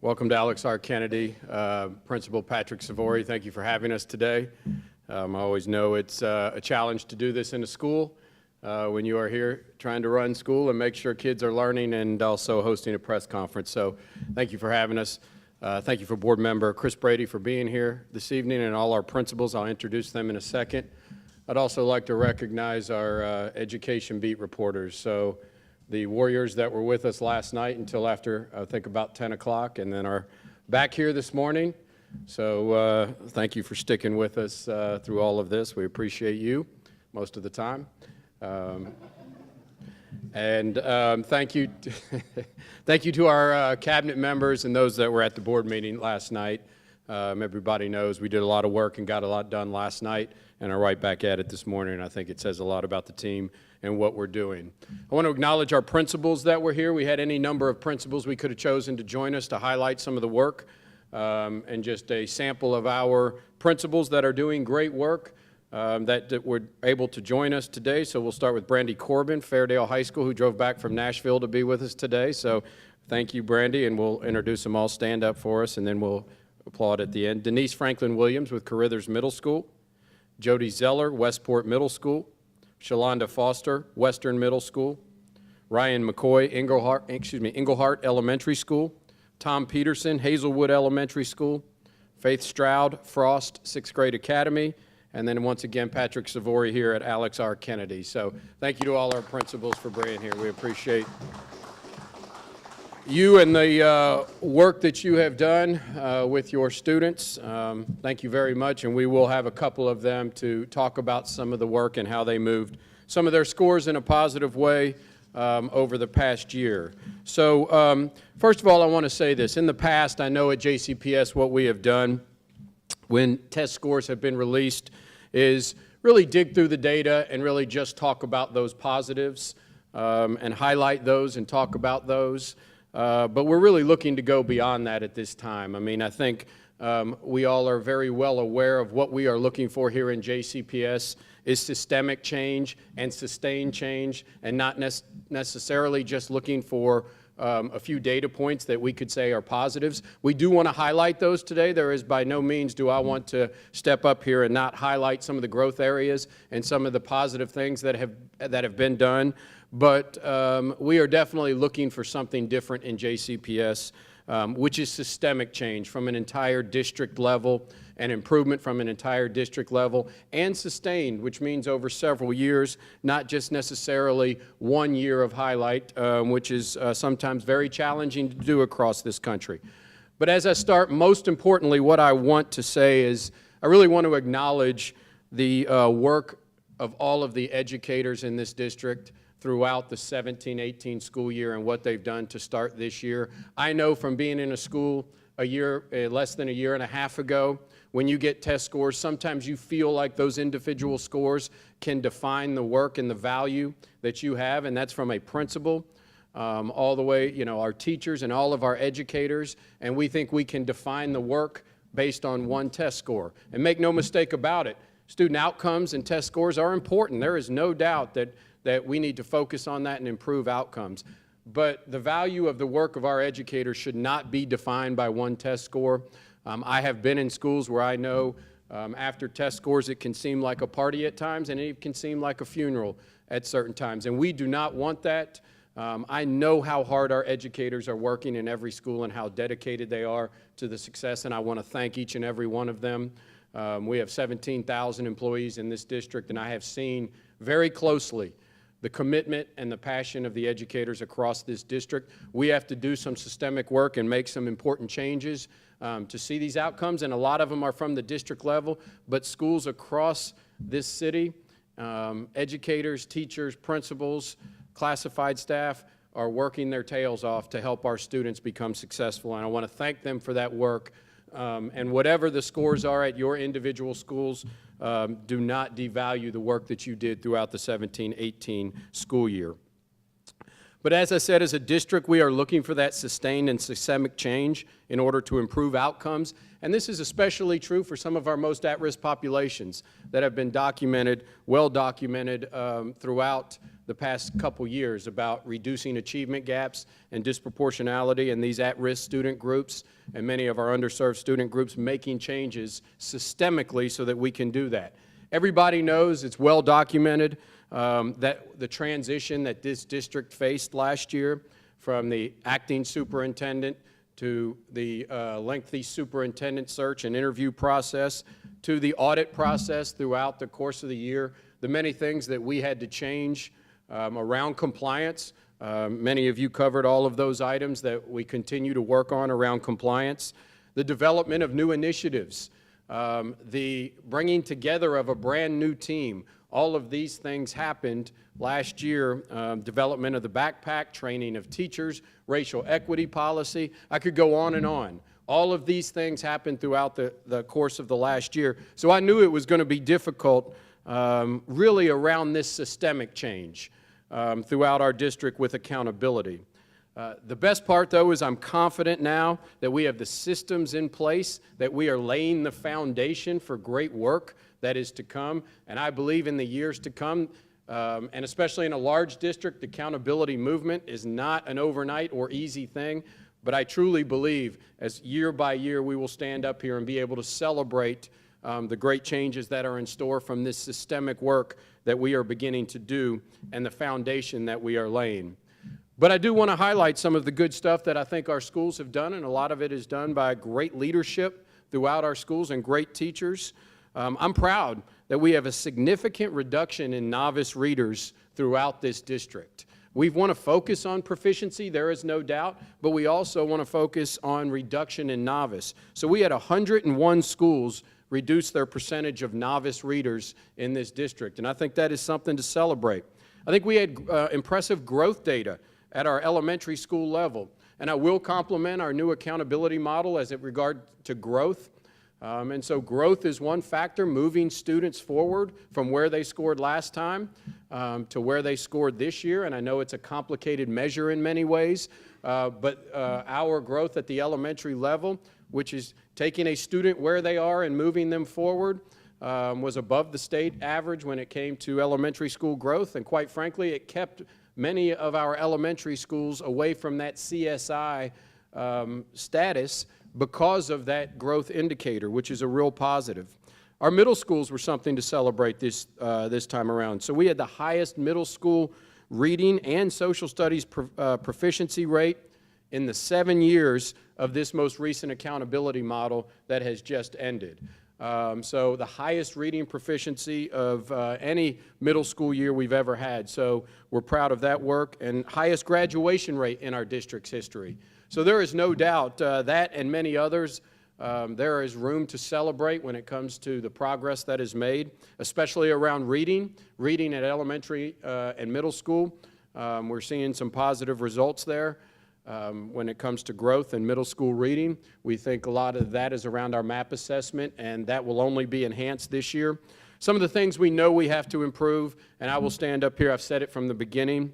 Welcome to Alex R. Kennedy. Principal Patrick Savori, thank you for having us today. I always know it's a challenge to do this in a school when you are here trying to run school and make sure kids are learning and also hosting a press conference. So thank you for having us. Thank you for Board Member Chris Brady for being here this evening and all our principals. I'll introduce them in a second. I'd also like to recognize our education beat reporters. So the Warriors that were with us last night until after, I think, about 10 o'clock, and then are back here this morning. So thank you for sticking with us through all of this. We appreciate you most of the time. Thank you, thank you to our cabinet members and those that were at the board meeting last night. Everybody knows we did a lot of work and got a lot done last night and are right back at it this morning. I think it says a lot about the team and what we're doing. I want to acknowledge our principals that were here. We had any number of principals we could have chosen to join us to highlight some of the work and just a sample of our principals that are doing great work that were able to join us today. So we'll start with Brandy Corbin, Fairdale High School, who drove back from Nashville to be with us today. So thank you, Brandy, and we'll introduce them all. Stand up for us, and then we'll applaud at the end. Denise Franklin Williams with Carithers Middle School. Jody Zeller, Westport Middle School. Shalonda Foster, Western Middle School. Ryan McCoy, Englehart Elementary School. Tom Peterson, Hazelwood Elementary School. Faith Stroud, Frost 6th Grade Academy. And then once again, Patrick Savori here at Alex R. Kennedy. So thank you to all our principals for being here. We appreciate you and the work that you have done with your students. Thank you very much, and we will have a couple of them to talk about some of the work and how they moved some of their scores in a positive way over the past year. So first of all, I want to say this. In the past, I know at JCPS what we have done when test scores have been released is really dig through the data and really just talk about those positives and highlight those and talk about those. But we're really looking to go beyond that at this time. I mean, I think we all are very well aware of what we are looking for here in JCPS is systemic change and sustained change, and not necessarily just looking for a few data points that we could say are positives. We do want to highlight those today. There is by no means do I want to step up here and not highlight some of the growth areas and some of the positive things that have been done. But we are definitely looking for something different in JCPS, which is systemic change from an entire district level and improvement from an entire district level, and sustained, which means over several years, not just necessarily 1 year of highlight, which is sometimes very challenging to do across this country. But as I start, most importantly, what I want to say is I really want to acknowledge the work of all of the educators in this district throughout the 17-18 school year and what they've done to start this year. I know from being in a school less than a year and a half ago, when you get test scores, sometimes you feel like those individual scores can define the work and the value that you have, and that's from a principal all the way, our teachers and all of our educators, and we think we can define the work based on one test score. And make no mistake about it, student outcomes and test scores are important. There is no doubt that we need to focus on that and improve outcomes. But the value of the work of our educators should not be defined by one test score. I have been in schools where I know after test scores it can seem like a party at times, and it can seem like a funeral at certain times. And we do not want that. I know how hard our educators are working in every school and how dedicated they are to the success, and I want to thank each and every one of them. We have 17,000 employees in this district, and I have seen very closely the commitment and the passion of the educators across this district. We have to do some systemic work and make some important changes to see these outcomes, and a lot of them are from the district level, but schools across this city, educators, teachers, principals, classified staff are working their tails off to help our students become successful, and I want to thank them for that work. And whatever the scores are at your individual schools, do not devalue the work that you did throughout the 17-18 school year. But as I said, as a district, we are looking for that sustained and systemic change in order to improve outcomes. And this is especially true for some of our most at-risk populations that have been documented, well documented throughout the past couple years about reducing achievement gaps and disproportionality in these at-risk student groups and many of our underserved student groups, making changes systemically so that we can do that. Everybody knows, it's well documented, that the transition that this district faced last year from the acting superintendent to the lengthy superintendent search and interview process to the audit process throughout the course of the year, the many things that we had to change around compliance. Many of you covered all of those items that we continue to work on around compliance. The development of new initiatives, the bringing together of a brand new team. All of these things happened last year, development of the backpack, training of teachers, racial equity policy. I could go on and on. All of these things happened throughout the course of the last year. So I knew it was going to be difficult really around this systemic change throughout our district with accountability. The best part, though, is I'm confident now that we have the systems in place, that we are laying the foundation for great work that is to come. And I believe in the years to come, and especially in a large district, the accountability movement is not an overnight or easy thing. But I truly believe as year by year we will stand up here and be able to celebrate the great changes that are in store from this systemic work that we are beginning to do and the foundation that we are laying. But I do want to highlight some of the good stuff that I think our schools have done, and a lot of it is done by great leadership throughout our schools and great teachers. I'm proud that we have a significant reduction in novice readers throughout this district. We want to focus on proficiency, there is no doubt, but we also want to focus on reduction in novice. So we had 101 schools reduce their percentage of novice readers in this district, and I think that is something to celebrate. I think we had impressive growth data at our elementary school level, and I will compliment our new accountability model as it regards to growth. And so growth is one factor, moving students forward from where they scored last time to where they scored this year. And I know it's a complicated measure in many ways, but our growth at the elementary level, which is taking a student where they are and moving them forward, was above the state average when it came to elementary school growth. And quite frankly, it kept many of our elementary schools away from that CSI status because of that growth indicator, which is a real positive. Our middle schools were something to celebrate this time around. So we had the highest middle school reading and social studies proficiency rate in the 7 years of this most recent accountability model that has just ended. So the highest reading proficiency of any middle school year we've ever had. So we're proud of that work, and highest graduation rate in our district's history. So there is no doubt that and many others, there is room to celebrate when it comes to the progress that is made, especially around reading at elementary and middle school. We're seeing some positive results there. When it comes to growth in middle school reading, we think a lot of that is around our MAP assessment, and that will only be enhanced this year. Some of the things we know we have to improve, and I will stand up here, I've said it from the beginning.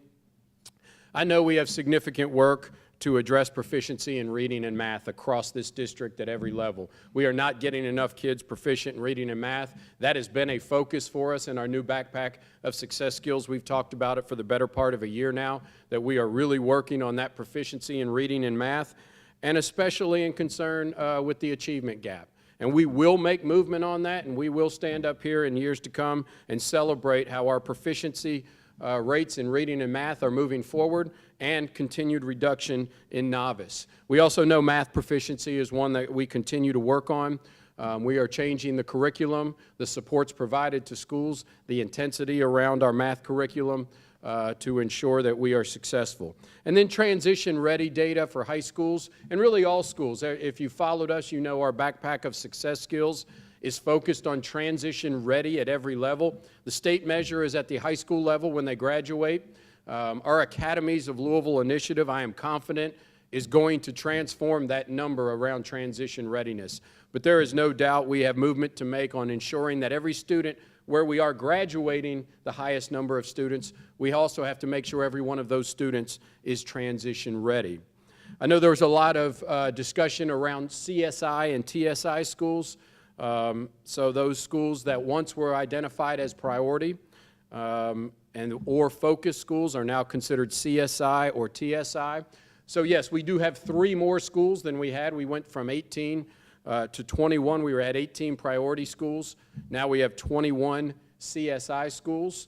I know we have significant work to address proficiency in reading and math across this district at every level. We are not getting enough kids proficient in reading and math. That has been a focus for us in our new backpack of success skills. We've talked about it for the better part of a year now, that we are really working on that proficiency in reading and math, and especially in concern with the achievement gap. And we will make movement on that, and we will stand up here in years to come and celebrate how our proficiency rates in reading and math are moving forward, and continued reduction in novice. We also know math proficiency is one that we continue to work on. We are changing the curriculum, the supports provided to schools, the intensity around our math curriculum to ensure that we are successful. And then transition-ready data for high schools, and really all schools. If you followed us, you know our backpack of success skills is focused on transition ready at every level. The state measure is at the high school level when they graduate. Our Academies of Louisville initiative, I am confident, is going to transform that number around transition readiness. But there is no doubt we have movement to make on ensuring that every student where we are graduating the highest number of students, we also have to make sure every one of those students is transition ready. I know there was a lot of discussion around CSI and TSI schools. So those schools that once were identified as priority or focus schools are now considered CSI or TSI. So yes, we do have 3 more schools than we had. We went from 18 to 21. We were at 18 priority schools. Now we have 21 CSI schools.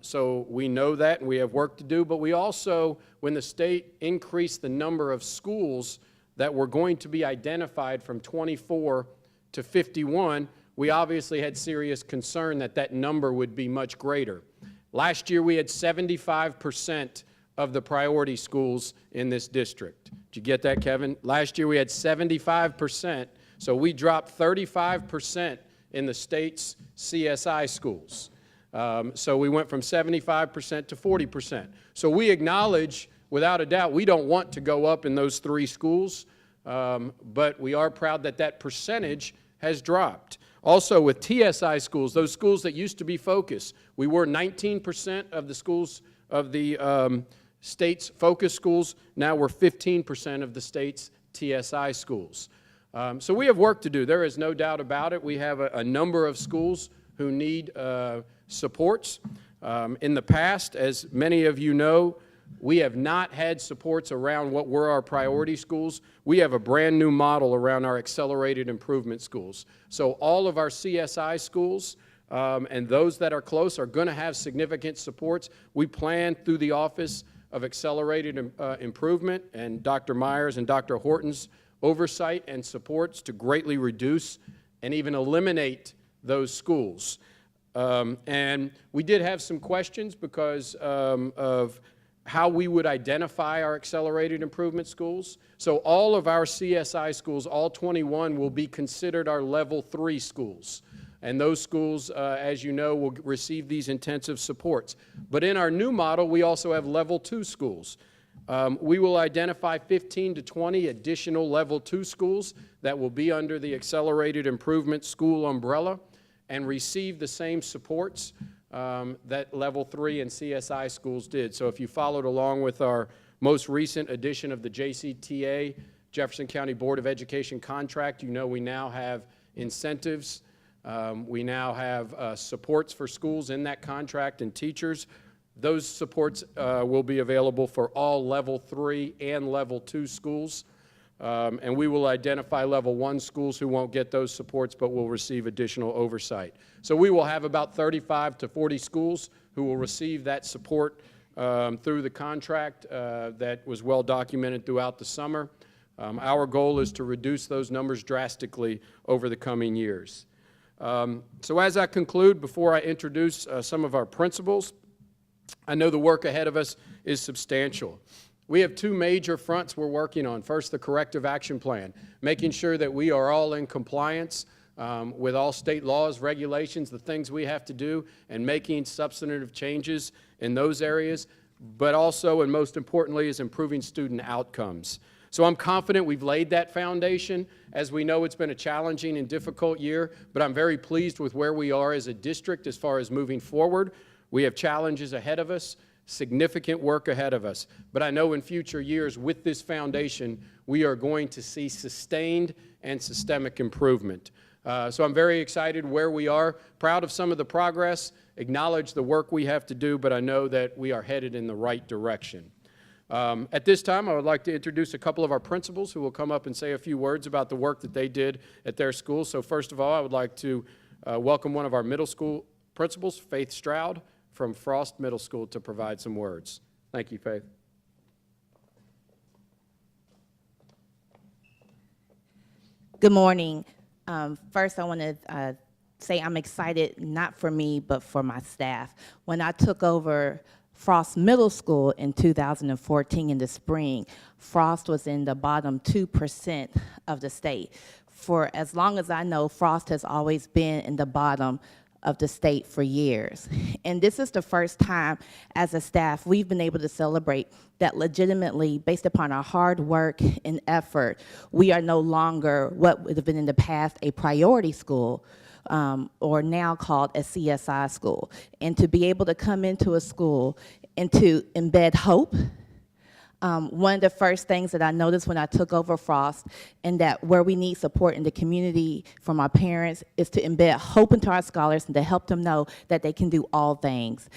So we know that, and we have work to do. But we also, when the state increased the number of schools that were going to be identified from 24 to 51, we obviously had serious concern that that number would be much greater. Last year, we had 75% of the priority schools in this district. Did you get that, Kevin? Last year, we had 75%, so we dropped 35% in the state's CSI schools. So we went from 75% to 40%. So we acknowledge, without a doubt, we don't want to go up in those 3 schools, but we are proud that that percentage has dropped. Also with TSI schools, those schools that used to be focus, we were 19% of the schools of the state's focus schools. Now we're 15% of the state's TSI schools. So we have work to do. There is no doubt about it. We have a number of schools who need supports. In the past, as many of you know, we have not had supports around what were our priority schools. We have a brand new model around our accelerated improvement schools. So all of our CSI schools and those that are close are going to have significant supports. We plan through the Office of Accelerated Improvement and Dr. Myers and Dr. Horton's oversight and supports to greatly reduce and even eliminate those schools. And we did have some questions because of how we would identify our accelerated improvement schools. So all of our CSI schools, all 21, will be considered our level 3 schools. And those schools, as you know, will receive these intensive supports. But in our new model, we also have level 2 schools. We will identify 15 to 20 additional level 2 schools that will be under the accelerated improvement school umbrella and receive the same supports that level 3 and CSI schools did. So if you followed along with our most recent edition of the JCTA, Jefferson County Board of Education contract, you know we now have incentives. We now have supports for schools in that contract and teachers. Those supports will be available for all level 3 and level 2 schools. And we will identify level 1 schools who won't get those supports but will receive additional oversight. So we will have about 35 to 40 schools who will receive that support through the contract that was well documented throughout the summer. Our goal is to reduce those numbers drastically over the coming years. So as I conclude, before I introduce some of our principals, I know the work ahead of us is substantial. We have 2 major fronts we're working on. First, the corrective action plan, making sure that we are all in compliance with all state laws, regulations, the things we have to do, and making substantive changes in those areas, but also, and most importantly, is improving student outcomes. So I'm confident we've laid that foundation. As we know, it's been a challenging and difficult year, but I'm very pleased with where we are as a district as far as moving forward. We have challenges ahead of us, significant work ahead of us. But I know in future years, with this foundation, we are going to see sustained and systemic improvement. So I'm very excited where we are, proud of some of the progress, acknowledge the work we have to do, but I know that we are headed in the right direction. At this time, I would like to introduce a couple of our principals who will come up and say a few words about the work that they did at their school. So first of all, I would like to welcome one of our middle school principals, Faith Stroud, from Frost Middle School, to provide some words. Thank you, Faith. Good morning. First, I want to say I'm excited, not for me, but for my staff. When I took over Frost Middle School in 2014 in the spring, Frost was in the bottom 2% of the state. For as long as I know, Frost has always been in the bottom of the state for years. And this is the first time as a staff we've been able to celebrate that legitimately, based upon our hard work and effort, we are no longer what would have been in the past a priority school, or now called a CSI school. And to be able to come into a school and to embed hope. One of the first things that I noticed when I took over Frost, and that where we need support in the community from our parents, is to embed hope into our scholars and to help them know that they can do all things.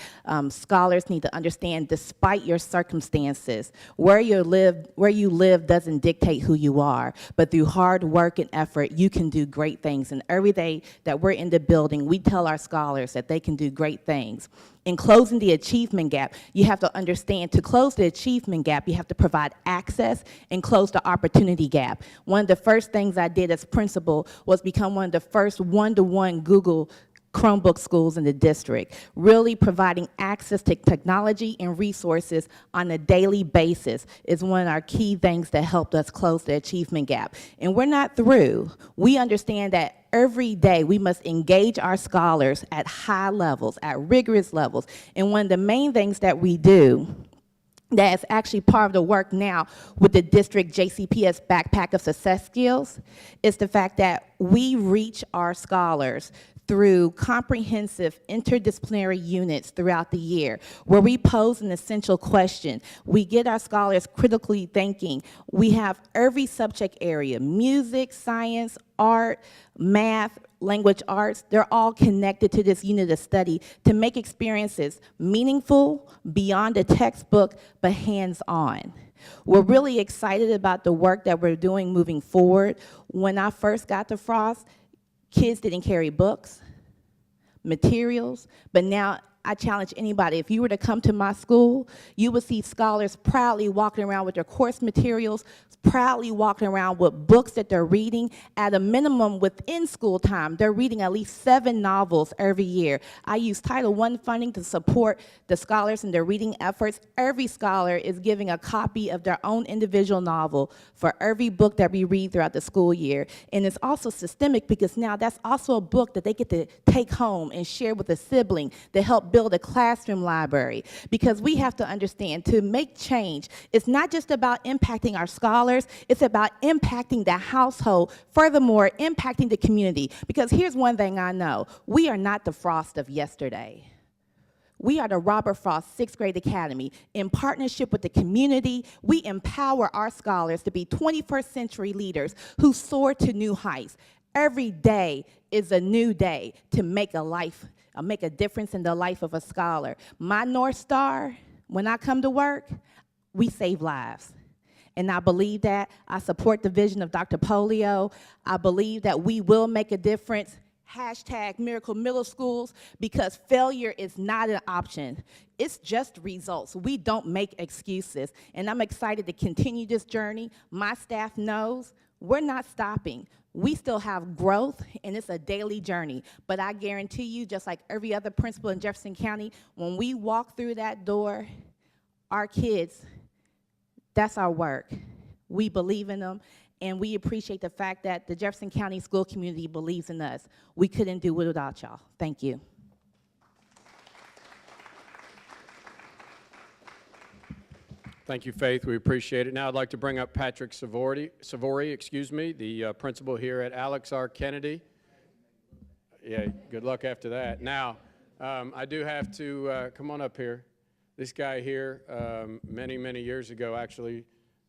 Scholars need to understand, despite your circumstances, where you live doesn't dictate who you are, but through hard work and effort, you can do great things. And every day that we're in the building, we tell our scholars that they can do great things. In closing the achievement gap, you have to understand, to close the achievement gap, you have to provide access and close the opportunity gap. One of the first things I did as principal was become one of the first one-to-one Google Chromebook schools in the district, really providing access to technology and resources on a daily basis is one of our key things that helped us close the achievement gap. And we're not through. We understand that every day we must engage our scholars at high levels, at rigorous levels. And one of the main things that we do that is actually part of the work now with the district JCPS Backpack of Success Skills is the fact that we reach our scholars through comprehensive interdisciplinary units throughout the year, where we pose an essential question. We get our scholars critically thinking. We have every subject area, music, science, art, math, language arts, they're all connected to this unit of study to make experiences meaningful, beyond the textbook, but hands-on. We're really excited about the work that we're doing moving forward. When I first got to Frost, kids didn't carry books, materials, but now I challenge anybody, if you were to come to my school, you would see scholars proudly walking around with their course materials, proudly walking around with books that they're reading. At a minimum, within school time, they're reading at least 7 novels every year. I use Title I funding to support the scholars in their reading efforts. Every scholar is giving a copy of their own individual novel for every book that we read throughout the school year. And it's also systemic because now that's also a book that they get to take home and share with a sibling to help build a classroom library. Because we have to understand, to make change, it's not just about impacting our scholars, it's about impacting the household, furthermore, impacting the community. Because here's one thing I know, we are not the Frost of yesterday. We are the Robert Frost 6th Grade Academy. In partnership with the community, we empower our scholars to be 21st century leaders who soar to new heights. Every day is a new day to make a difference in the life of a scholar. My North Star, when I come to work, we save lives. And I believe that. I support the vision of Dr. Polio. I believe that we will make a difference. Hashtag Miracle Middle Schools, because failure is not an option. It's just results. We don't make excuses. And I'm excited to continue this journey. My staff knows we're not stopping. We still have growth, and it's a daily journey. But I guarantee you, just like every other principal in Jefferson County, when we walk through that door, our kids, that's our work. We believe in them, and we appreciate the fact that the Jefferson County school community believes in us. We couldn't do it without y'all. Thank you. Thank you, Faith. We appreciate it. Now I'd like to bring up Patrick Savory, the principal here at Alex R. Kennedy. Yeah, good luck after that. Now, I do have to come on up here. This guy here, many, many years ago, actually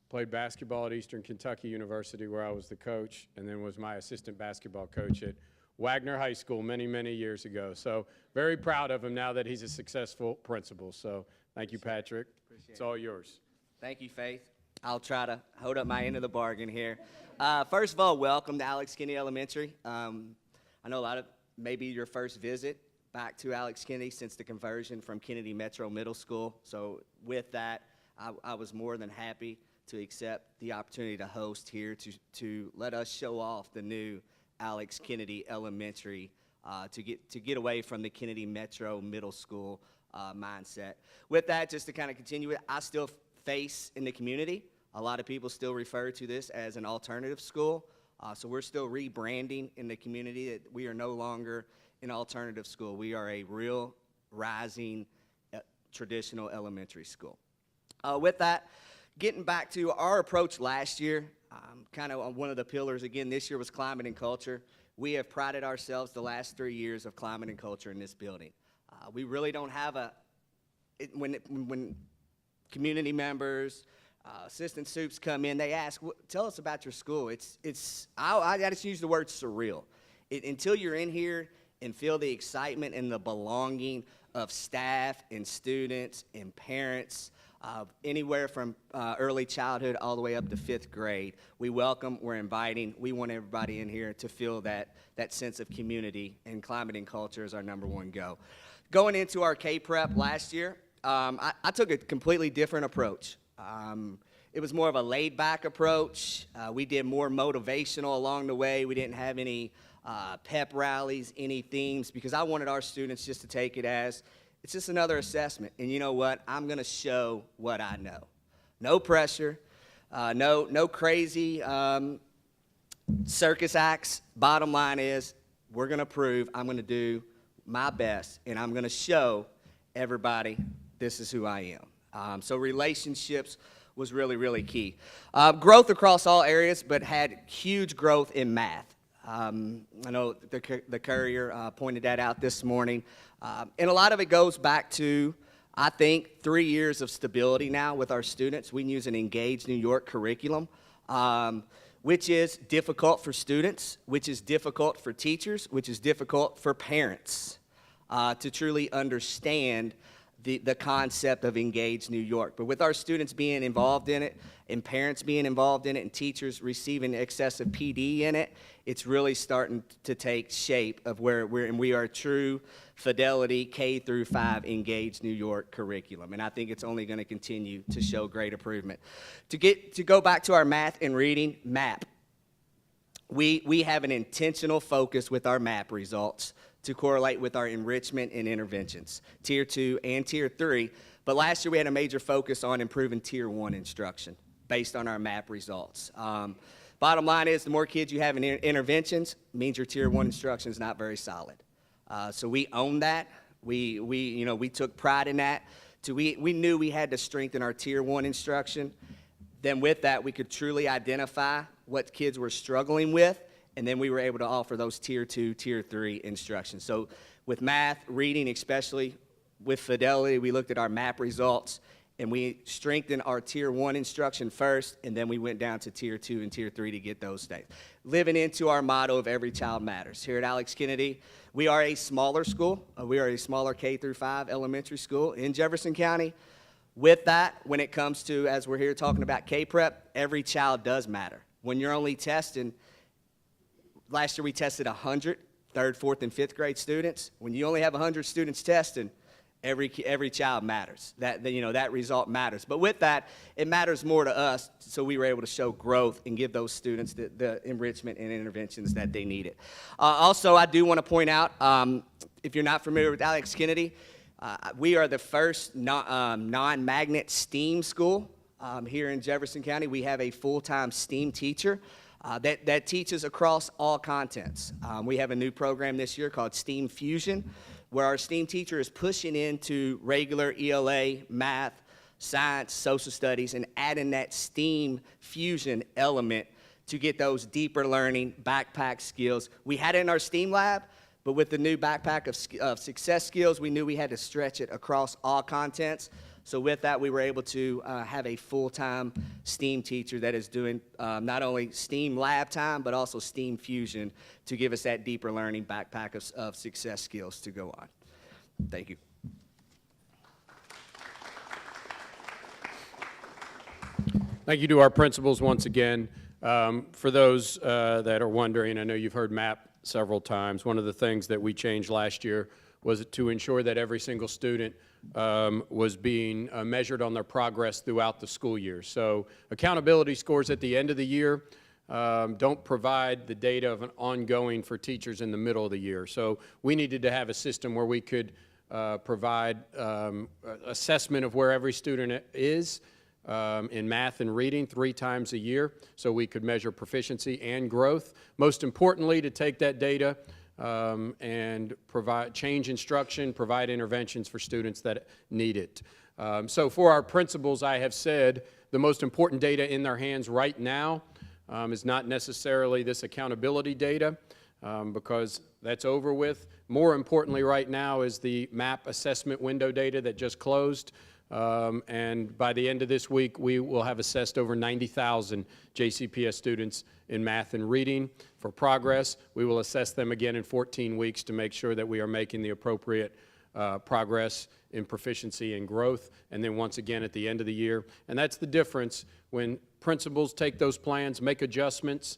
played basketball at Eastern Kentucky University, where I was the coach, and then was my assistant basketball coach at Wagner High School many, many years ago. So very proud of him now that he's a successful principal. So thank you, Patrick. It's all yours. Thank you, Faith. I'll try to hold up my end of the bargain here. First of all, welcome to Alex Kennedy Elementary. I know a lot of maybe your first visit back to Alex Kennedy since the conversion from Kennedy Metro Middle School. So with that, I was more than happy to accept the opportunity to host here to let us show off the new Alex Kennedy Elementary to get away from the Kennedy Metro Middle School mindset. With that, just to kind of continue it, I still face in the community, a lot of people still refer to this as an alternative school. So we're still rebranding in the community that we are no longer an alternative school. We are a real rising traditional elementary school. With that, getting back to our approach last year, Kind of one of the pillars, again, this year was climate and culture. We have prided ourselves the last 3 years of climate and culture in this building. We really don't have when community members, assistant soups come in, they ask, tell us about your school. I just use the word surreal. Until you're in here and feel the excitement and the belonging of staff and students and parents, anywhere from early childhood all the way up to 5th grade. We welcome, we're inviting, we want everybody in here to feel that sense of community, and climate and culture is our #1 go. Going into our K-Prep last year, I took a completely different approach. It was more of a laid-back approach. We did more motivational along the way. We didn't have any pep rallies, any themes, because I wanted our students just to take it as, it's just another assessment. And you know what? I'm going to show what I know. No pressure, no crazy circus acts. Bottom line is, we're going to prove I'm going to do my best, and I'm going to show everybody this is who I am. So relationships was really, really key. Growth across all areas, but had huge growth in math. I know the Courier pointed that out this morning. And a lot of it goes back to, I think, 3 years of stability now with our students. We use an Engage New York curriculum, which is difficult for students, which is difficult for teachers, which is difficult for parents to truly understand the concept of Engage New York. But with our students being involved in it, and parents being involved in it, and teachers receiving excessive PD in it, it's really starting to take shape of where we are a true Fidelity K-5 Engage New York curriculum. And I think it's only going to continue to show great improvement. To go back to our math and reading, MAP. We have an intentional focus with our MAP results to correlate with our enrichment and interventions, Tier 2 and Tier 3. But last year we had a major focus on improving Tier 1 instruction based on our MAP results. Bottom line is, the more kids you have in interventions means your Tier 1 instruction is not very solid. So we own that. We took pride in that. We knew we had to strengthen our Tier 1 instruction. Then with that, we could truly identify what kids were struggling with, and then we were able to offer those Tier 2, Tier 3 instructions. So with math, reading, especially with Fidelity, we looked at our MAP results, and we strengthened our Tier 1 instruction first, and then we went down to Tier 2 and Tier 3 to get those states. Living into our motto of every child matters. Here at Alex Kennedy, we are a smaller school. We are a smaller K-5 elementary school in Jefferson County. With that, when it comes to, as we're here talking about K-Prep, every child does matter. When you're only testing, last year we tested 100 3rd, 4th, and 5th grade students. When you only have 100 students testing, every child matters. That result matters. But with that, it matters more to us, so we were able to show growth and give those students the enrichment and interventions that they needed. Also, I do want to point out, if you're not familiar with Alex Kennedy, we are the first non-magnet STEAM school here in Jefferson County. We have a full-time STEAM teacher that teaches across all contents. We have a new program this year called STEAM Fusion, where our STEAM teacher is pushing into regular ELA, math, science, social studies, and adding that STEAM fusion element to get those deeper learning backpack skills. We had it in our STEAM lab, but with the new backpack of success skills, we knew we had to stretch it across all contents. So with that, we were able to have a full-time STEAM teacher that is doing not only STEAM lab time, but also STEAM fusion to give us that deeper learning backpack of success skills to go on. Thank you. Thank you to our principals once again. For those that are wondering, I know you've heard MAP several times. One of the things that we changed last year was to ensure that every single student was being measured on their progress throughout the school year. So accountability scores at the end of the year don't provide the data of an ongoing for teachers in the middle of the year. So we needed to have a system where we could provide assessment of where every student is in math and reading 3 times a year, so we could measure proficiency and growth. Most importantly, to take that data and change instruction, provide interventions for students that need it. So for our principals, I have said the most important data in their hands right now is not necessarily this accountability data, because that's over with. More importantly right now is the MAP assessment window data that just closed. And by the end of this week, we will have assessed over 90,000 JCPS students in math and reading for progress. We will assess them again in 14 weeks to make sure that we are making the appropriate progress in proficiency and growth, and then once again at the end of the year. And that's the difference when principals take those plans, make adjustments,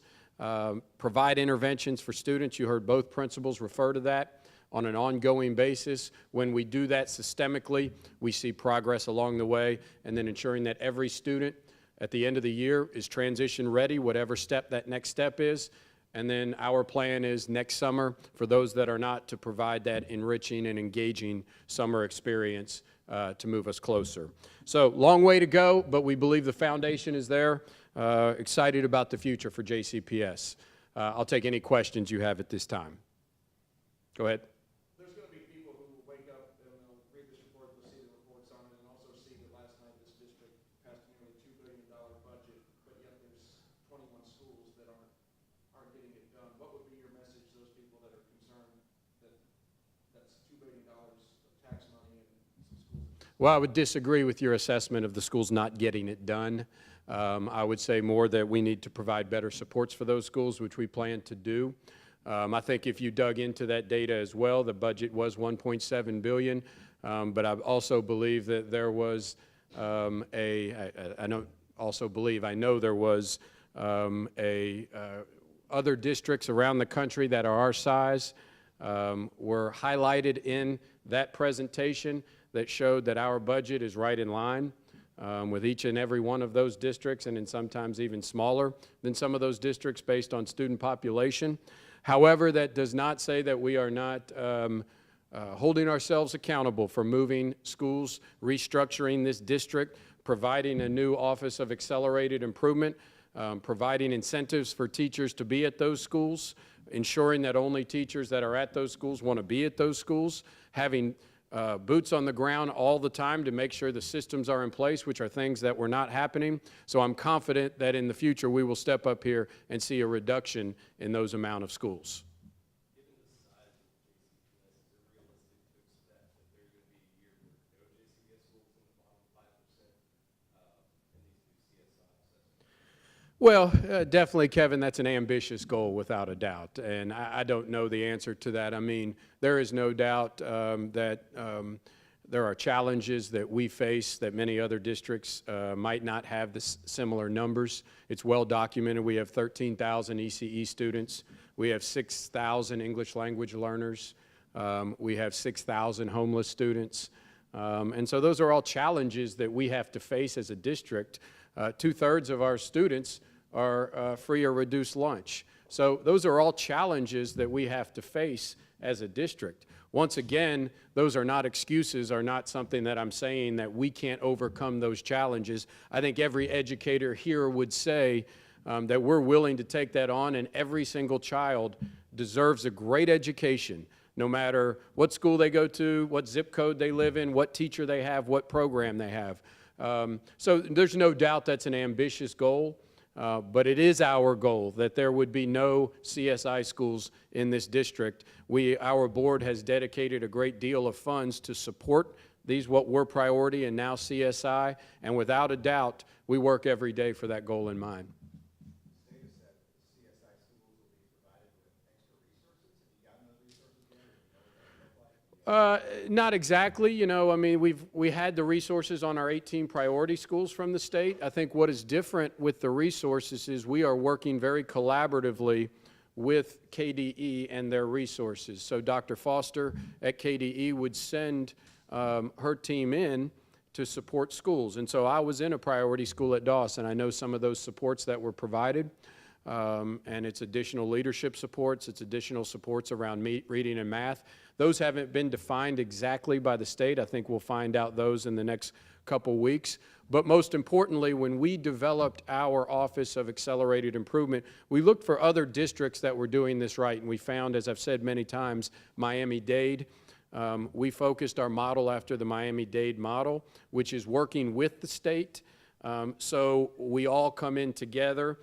provide interventions for students. You heard both principals refer to that on an ongoing basis. When we do that systemically, we see progress along the way, and then ensuring that every student at the end of the year is transition ready, whatever step that next step is. And then our plan is next summer, for those that are not, to provide that enriching and engaging summer experience to move us closer. So long way to go, but we believe the foundation is there. Excited about the future for JCPS. I'll take any questions you have at this time. Go ahead. There's going to be people who will wake up and they'll read this report, they'll see the reports on it, and also see that last night this district passed nearly $2 billion budget, but yet there's 21 schools that aren't getting it done. What would be your message to those people that are concerned that that's $2 billion of tax money and some schools? Well, I would disagree with your assessment of the schools not getting it done. I would say more that we need to provide better supports for those schools, which we plan to do. I think if you dug into that data as well, the budget was $1.7 billion, but I also believe that there was I know there was other districts around the country that are our size were highlighted in that presentation that showed that our budget is right in line with each and every one of those districts, and in sometimes even smaller than some of those districts based on student population. However, that does not say that we are not holding ourselves accountable for moving schools, restructuring this district, providing a new Office of Accelerated Improvement, providing incentives for teachers to be at those schools, ensuring that only teachers that are at those schools want to be at those schools, having boots on the ground all the time to make sure the systems are in place, which are things that were not happening. So I'm confident that in the future we will step up here and see a reduction in those amount of schools. Well, definitely, Kevin, that's an ambitious goal without a doubt, and I don't know the answer to that. I mean, there is no doubt that there are challenges that we face that many other districts might not have similar numbers. It's well documented. We have 13,000 ECE students. We have 6,000 English language learners. We have 6,000 homeless students. And so those are all challenges that we have to face as a district. 2/3 of our students are free or reduced lunch. So those are all challenges that we have to face as a district. Once again, those are not excuses, are not something that I'm saying that we can't overcome those challenges. I think every educator here would say that we're willing to take that on, and every single child deserves a great education, no matter what school they go to, what zip code they live in, what teacher they have, what program they have. So there's no doubt that's an ambitious goal, but it is our goal that there would be no CSI schools in this district. Our board has dedicated a great deal of funds to support these, what were priority and now CSI, and without a doubt, we work every day for that goal in mind. Not exactly. You know, I mean, we had the resources on our 18 priority schools from the state. I think what is different with the resources is we are working very collaboratively with KDE and their resources. So Dr. Foster at KDE would send her team in to support schools. And so I was in a priority school at Dawson. I know some of those supports that were provided. And it's additional leadership supports, it's additional supports around reading and math. Those haven't been defined exactly by the state. I think we'll find out those in the next couple weeks. But most importantly, when we developed our Office of Accelerated Improvement, we looked for other districts that were doing this right, and we found, as I've said many times, Miami-Dade. We focused our model after the Miami-Dade model, which is working with the state. So we all come in together.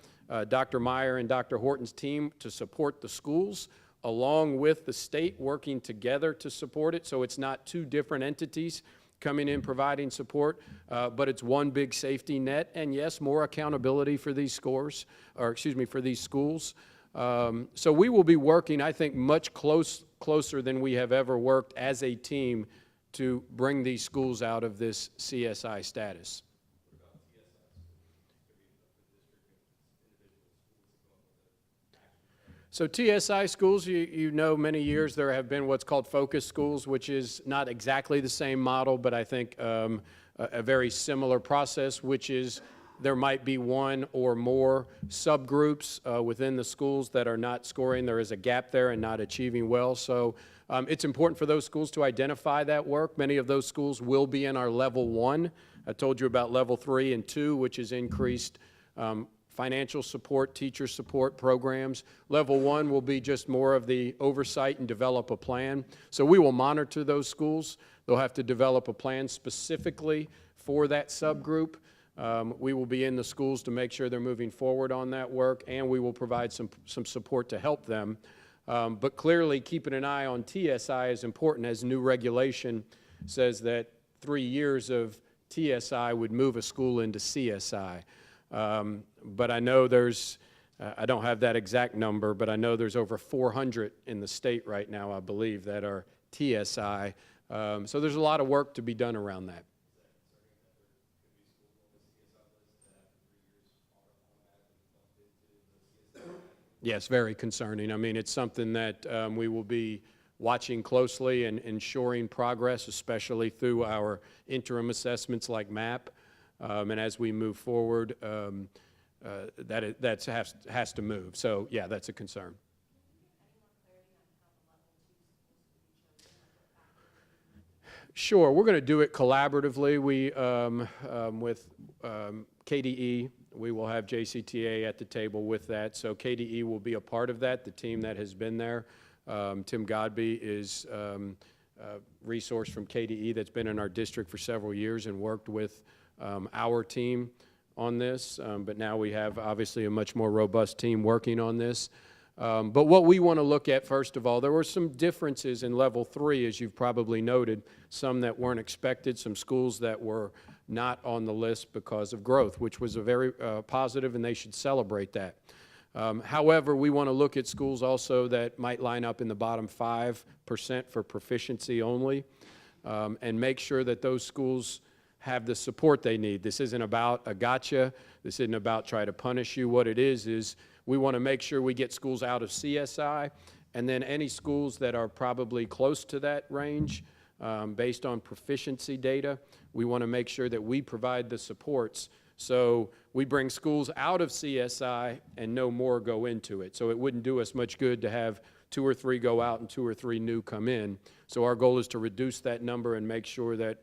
Dr. Meyer and Dr. Horton's team to support the schools, along with the state working together to support it. So it's not two different entities coming in providing support, but it's one big safety net. And yes, more accountability for these scores, or excuse me, for these schools. So we will be working, I think, much closer than we have ever worked as a team to bring these schools out of this CSI status. So TSI schools, you know, many years there have been what's called focus schools, which is not exactly the same model, but I think a very similar process, which is there might be one or more subgroups within the schools that are not scoring. There is a gap there and not achieving well. So it's important for those schools to identify that work. Many of those schools will be in our level 1. I told you about level 3 and 2, which is increased financial support, teacher support programs. Level 1 will be just more of the oversight and develop a plan. So we will monitor those schools. They'll have to develop a plan specifically for that subgroup. We will be in the schools to make sure they're moving forward on that work, and we will provide some support to help them. But clearly, keeping an eye on TSI is important, as new regulation says that 3 years of TSI would move a school into CSI. But I know there's, I don't have that exact number, but I know there's over 400 in the state right now, I believe, that are TSI. So there's a lot of work to be done around that. Yes, very concerning. I mean, it's something that we will be watching closely and ensuring progress, especially through our interim assessments like MAP. And as we move forward, that has to move. So, yeah, that's a concern. Sure, we're going to do it collaboratively. We, with KDE, we will have JCTA at the table with that. So KDE will be a part of that, the team that has been there. Tim Godby is a resource from KDE that's been in our district for several years and worked with our team on this. But now we have obviously a much more robust team working on this. But what we want to look at, first of all, there were some differences in level 3, as you've probably noted, some that weren't expected, some schools that were not on the list because of growth, which was a very positive, and they should celebrate that. However, we want to look at schools also that might line up in the bottom 5% for proficiency only, and make sure that those schools have the support they need. This isn't about a gotcha. This isn't about try to punish you. What it is we want to make sure we get schools out of CSI, and then any schools that are probably close to that range, based on proficiency data, we want to make sure that we provide the supports. So we bring schools out of CSI and no more go into it. So it wouldn't do us much good to have 2 or 3 go out and 2 or 3 new come in. So our goal is to reduce that number and make sure that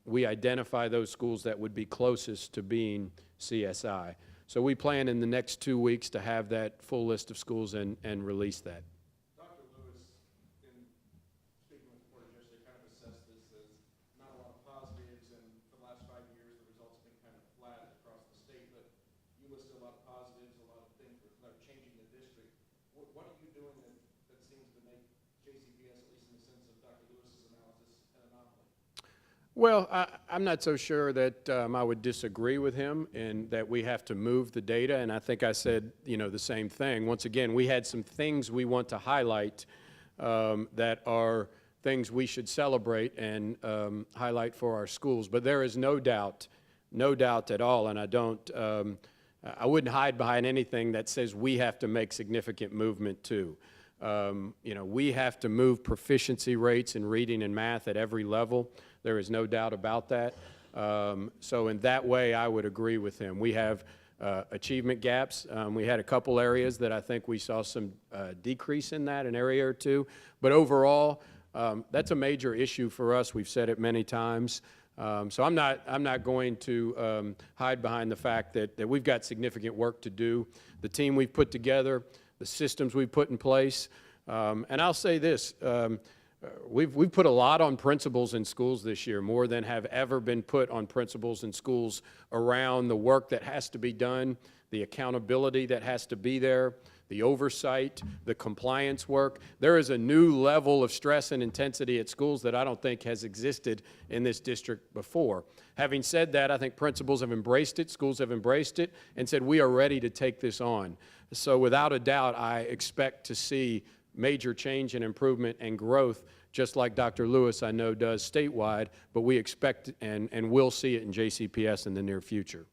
we identify those schools that would be closest to being CSI. So we plan in the next 2 weeks to have that full list of schools and release that. Dr. Lewis, in speaking with reporters yesterday, kind of assessed this as not a lot of positives, and for the last 5 years, the results have been kind of flat across the state, but you listed a lot of positives, a lot of things that are changing the district. What are you doing that seems to make JCPS, at least in the sense of Dr. Lewis's analysis, an anomaly? Well, I'm not so sure that I would disagree with him in that we have to move the data, and I think I said, you know, the same thing. Once again, we had some things we want to highlight that are things we should celebrate and highlight for our schools. But there is no doubt at all, and I wouldn't hide behind anything that says we have to make significant movement too. You know, we have to move proficiency rates in reading and math at every level. There is no doubt about that. So in that way, I would agree with him. We have achievement gaps. We had a couple areas that I think we saw some decrease in that, an area or two. But overall, that's a major issue for us. We've said it many times. So I'm not going to hide behind the fact that we've got significant work to do. The team we've put together, the systems we've put in place, and I'll say this, we've put a lot on principals in schools this year, more than have ever been put on principals in schools around the work that has to be done, the accountability that has to be there, the oversight, the compliance work. There is a new level of stress and intensity at schools that I don't think has existed in this district before. Having said that, I think principals have embraced it, schools have embraced it, and said we are ready to take this on. So without a doubt, I expect to see major change and improvement and growth, just like Dr. Lewis, I know, does statewide, but we expect and will see it in JCPS in the near future.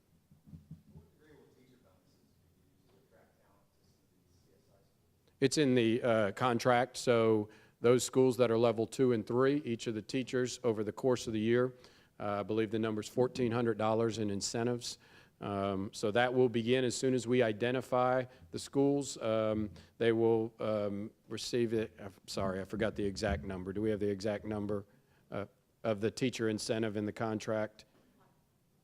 It's in the contract, so those schools that are level 2 and 3, each of the teachers over the course of the year, I believe the number's $1,400 in incentives. So that will begin as soon as we identify the schools. They will receive it. I'm sorry, I forgot the exact number. Do we have the exact number of the teacher incentive in the contract?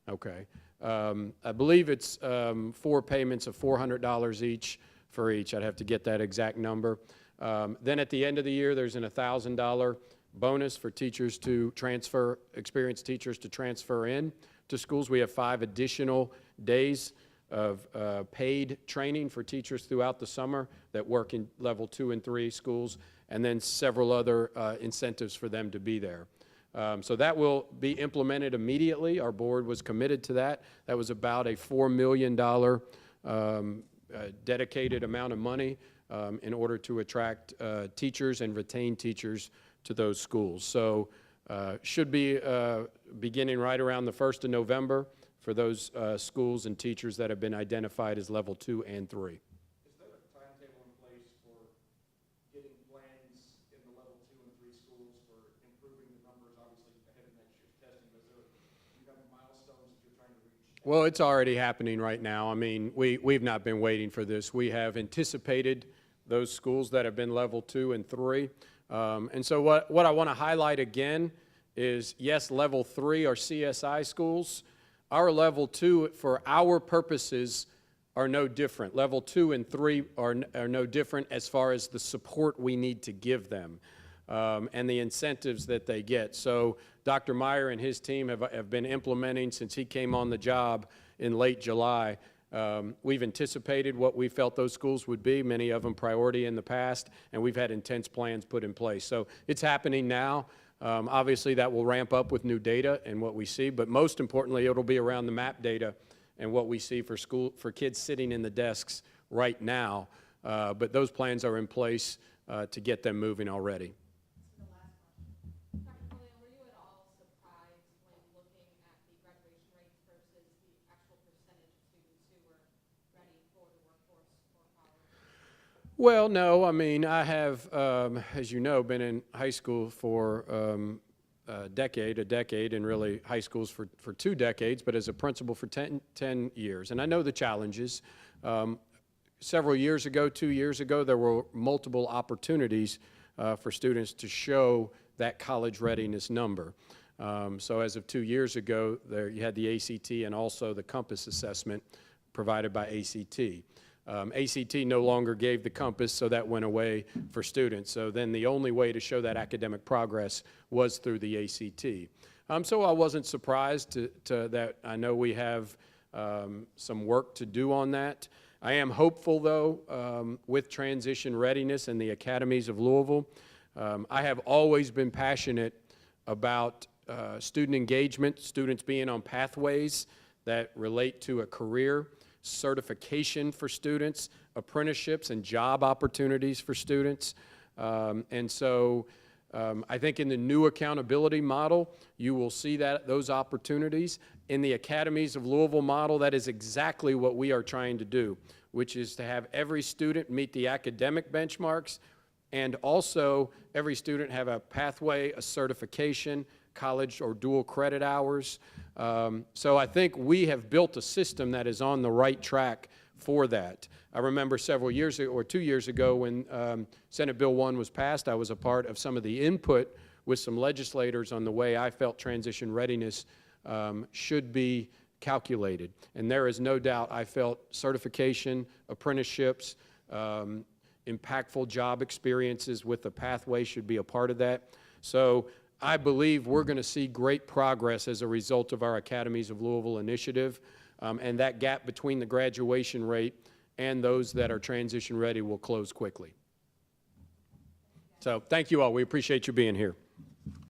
Okay. I believe it's 4 payments of $400 each for each. I'd have to get that exact number. Then at the end of the year, there's an $1,000 bonus for teachers to transfer, experienced teachers to transfer in to schools. We have 5 additional days of paid training for teachers throughout the summer that work in level 2 and 3 schools, and then several other incentives for them to be there. So that will be implemented immediately. Our board was committed to that. That was about a $4 million dedicated amount of money in order to attract teachers and retain teachers to those schools. So should be beginning right around the 1st of November for those schools and teachers that have been identified as level 2 and 3. Is there a timetable in place for getting plans in the level 2 and 3 schools for improving the numbers, obviously ahead of next year's testing? But do you have milestones that you're trying to reach? Well, it's already happening right now. I mean, we've not been waiting for this. We have anticipated those schools that have been level 2 and 3. And so what I want to highlight again is, yes, level 3 are CSI schools. Our level 2, for our purposes, are no different. Level 2 and 3 are no different as far as the support we need to give them and the incentives that they get. So Dr. Meyer and his team have been implementing since he came on the job in late July. We've anticipated what we felt those schools would be, many of them priority in the past, and we've had intense plans put in place. So it's happening now. Obviously, that will ramp up with new data and what we see, but most importantly, it'll be around the MAP data and what we see for kids sitting in the desks right now. But those plans are in place to get them moving already. Dr. Polio, were you at all surprised when looking at the graduation rates versus the actual percentage of students who were ready for the workforce or college? Well, no. I mean, I have, as you know, been in high school for a decade, and really high schools for 2 decades, but as a principal for 10 years. And I know the challenges. Several years ago, 2 years ago, there were multiple opportunities for students to show that college readiness number. So as of 2 years ago, you had the ACT and also the Compass assessment provided by ACT. ACT no longer gave the Compass, so that went away for students. So then the only way to show that academic progress was through the ACT. So I wasn't surprised to that. I know we have some work to do on that. I am hopeful, though, with transition readiness and the academies of Louisville. I have always been passionate about student engagement, students being on pathways that relate to a career, certification for students, apprenticeships and job opportunities for students. And so I think in the new accountability model, you will see those opportunities. In the Academies of Louisville model, that is exactly what we are trying to do, which is to have every student meet the academic benchmarks and also every student have a pathway, a certification, college or dual credit hours. So I think we have built a system that is on the right track for that. I remember several years ago, or 2 years ago, when Senate Bill 1 was passed, I was a part of some of the input with some legislators on the way I felt transition readiness should be calculated. And there is no doubt I felt certification, apprenticeships, impactful job experiences with a pathway should be a part of that. So I believe we're going to see great progress as a result of our Academies of Louisville initiative. and that gap between the graduation rate and those that are transition ready will close quickly. So thank you all. We appreciate you being here.